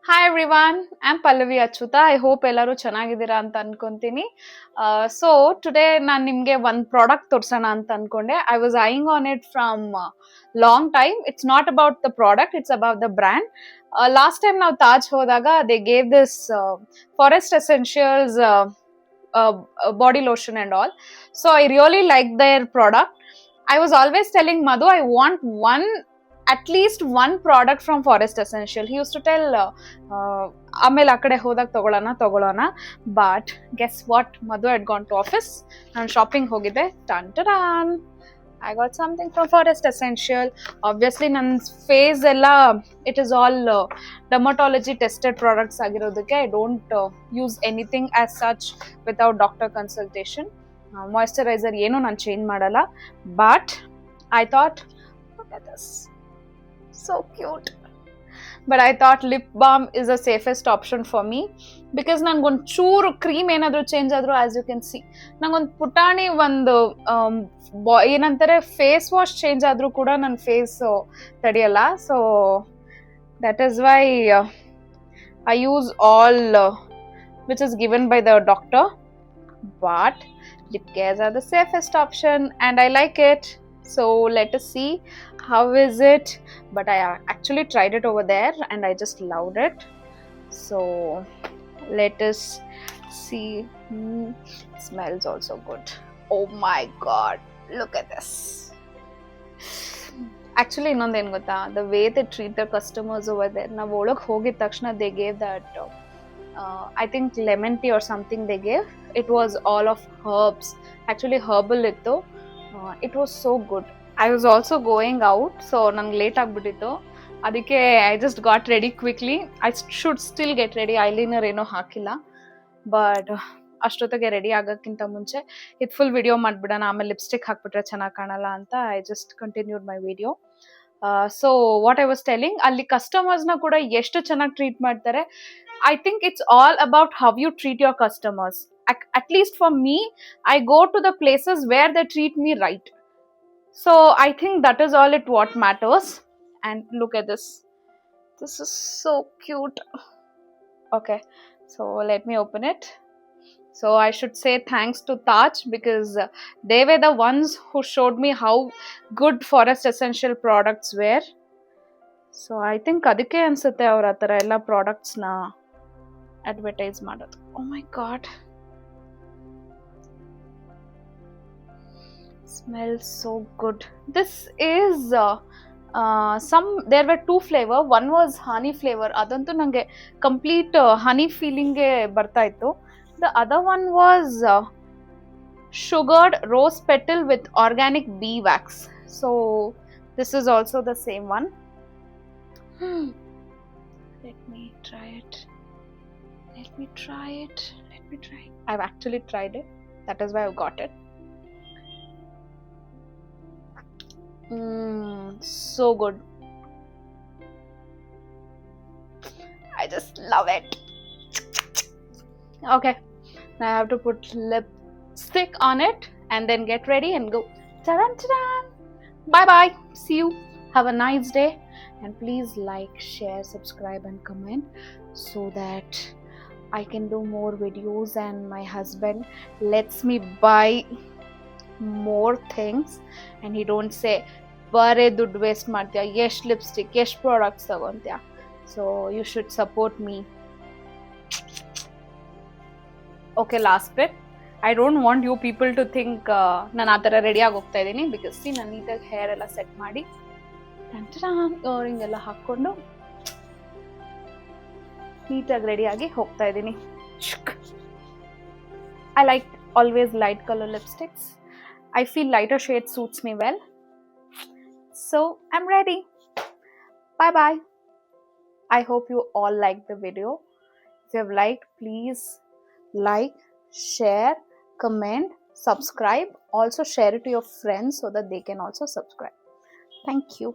Hi everyone, I'm Pallavi Achyuta. I hope ಎಲ್ಲರೂ ಚೆನ್ನಾಗಿದ್ದೀರಾ ಅಂತ ಅನ್ಕೊಂತೀನಿ. So today ನಾನು ನಿಮಗೆ ಒಂದು ಪ್ರಾಡಕ್ಟ್ ತೋರಿಸೋಣ ಅಂತ ಅನ್ಕೊಂಡೆ. I was eyeing on it from long time. It's not about the product, it's about the brand. Last time ನಾವು ತಾಜ್ ಹೋದಾಗ they gave this Forest Essentials body lotion and all. So I really liked their product. I was always telling Madhu I want at least one product from Forest Essential. He used to tell ಆಮೇಲೆ ಆ ಕಡೆ ಹೋದಾಗ ತಗೊಳ್ಳೋಣ but guess what, Madhu had gone to office, ನಾನು shopping ಹೋಗಿದ್ದೆ. Ton I got something from Forest Essential. Obviously ನನ್ನ face ಎಲ್ಲ it is all dermatology tested products ಆಗಿರೋದಕ್ಕೆ I don't use anything as such without doctor consultation. Moisturizer ಏನು ನಾನು change ಮಾಡಲ್ಲ, but I thought, look at this, so cute. But I thought lip balm is the safest option for me because nanಗೊಂದು ಚೂರು cream ಏನಾದರೂ change ಆದರೂ, as you can see, ನಂಗೊಂದು ಪುಟಾಣಿ ಒಂದು ಏನಂತಾರೆ ಫೇಸ್ ವಾಶ್ ಚೇಂಜ್ ಆದರೂ ಕೂಡ ನನ್ನ ಫೇಸ್ ತಡೆಯಲ್ಲ. So that is why I use all which is given by the doctor. But lip cares are the safest option and I like it. So let us see how is it. But I actually tried it over there and I just loved it. So let us see. It smells also good. Oh my god, look at this. Actually ಇನ್ನೊಂದು ಏನು ಗೊತ್ತಾ, the way they treat their customers over there. ನಾವು ಒಳಗೆ ಹೋಗಿದ ತಕ್ಷಣ they gave that I think lemon tea or something they gave. It was all of herbs, actually herbal ittu. It was so good. I was also going out, so nange late ಆಗ್ಬಿಟ್ಟಿತ್ತು, ಅದಕ್ಕೆ I just got ready quickly. I should still get ready. eyeliner ಏನೋ ಹಾಕಿಲ್ಲ, but ಅಷ್ಟೊತ್ತಿಗೆ ready ಆಗೋಕ್ಕಿಂತ ಮುಂಚೆ ಇದು full video ಮಾಡಿಬಿಡೋಣ, ಆಮೇಲೆ lipstick ಹಾಕ್ಬಿಟ್ರೆ ಚೆನ್ನಾಗಿ ಕಾಣಲ್ಲ ಅಂತ I just continued my video. So what I was telling, ಅಲ್ಲಿ ಕಸ್ಟಮರ್ಸ್ನ ಕೂಡ ಎಷ್ಟು ಚೆನ್ನಾಗಿ ಟ್ರೀಟ್ ಮಾಡ್ತಾರೆ. I think it's all about how you treat your customers. At least for me, I go to the places where they treat me right. So I think that is all what matters. And look at this. This is so cute. Okay, so let me open it. So I should say thanks to Taj because they were the ones who showed me how good Forest Essential products were. So I think ಅದಕ್ಕೆ ಅನ್ಸುತ್ತೆ ಅವ್ರ ಆ ಥರ ಎಲ್ಲ ಪ್ರಾಡಕ್ಟ್ಸ್ನ advertise ಮಾಡೋದು. Oh my god, smells so good. This is there were two flavor. One was honey flavor, adantu nange complete honey feeling ge barta ittu. The other one was sugared rose petal with organic bee wax. So this is also the same one. Let me try it. I've actually tried it. That is why I've got it. So good. I just love it. Okay, now I have to put lipstick on it and then get ready and go. Ta-da-ta-da! Bye bye. See you. Have a nice day. And please like, share, subscribe and comment so that I can do more videos and my husband lets me buy more things and he don't say bare ದುಡ್ಡು waste ಮಾಡ್ತೀಯ, ಎಷ್ಟು lipstick ಎಷ್ಟು products ತಗೊಂತೀಯ. So you should support me. Okay, last bit. I don't want you people to think ನಾನು ಆ ಥರ ರೆಡಿಯಾಗಿ ಹೋಗ್ತಾ ಇದ್ದೀನಿ. ಬಿಕಾಸ್ ಸಿ, ನಾನು ನೀಟಾಗಿ ಹೇರ್ ಎಲ್ಲ ಸೆಟ್ ಮಾಡಿ ಹಿಂಗೆಲ್ಲ ಹಾಕ್ಕೊಂಡು ನೀಟಾಗಿ ರೆಡಿಯಾಗಿ ಹೋಗ್ತಾ ಇದ್ದೀನಿ. I like always light colour lipsticks. I feel lighter shade suits me well. So I'm ready. Bye bye. I hope you all liked the video. If you have liked, please like, share, comment, subscribe. Also share it to your friends so that they can also subscribe. Thank you.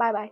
Bye bye.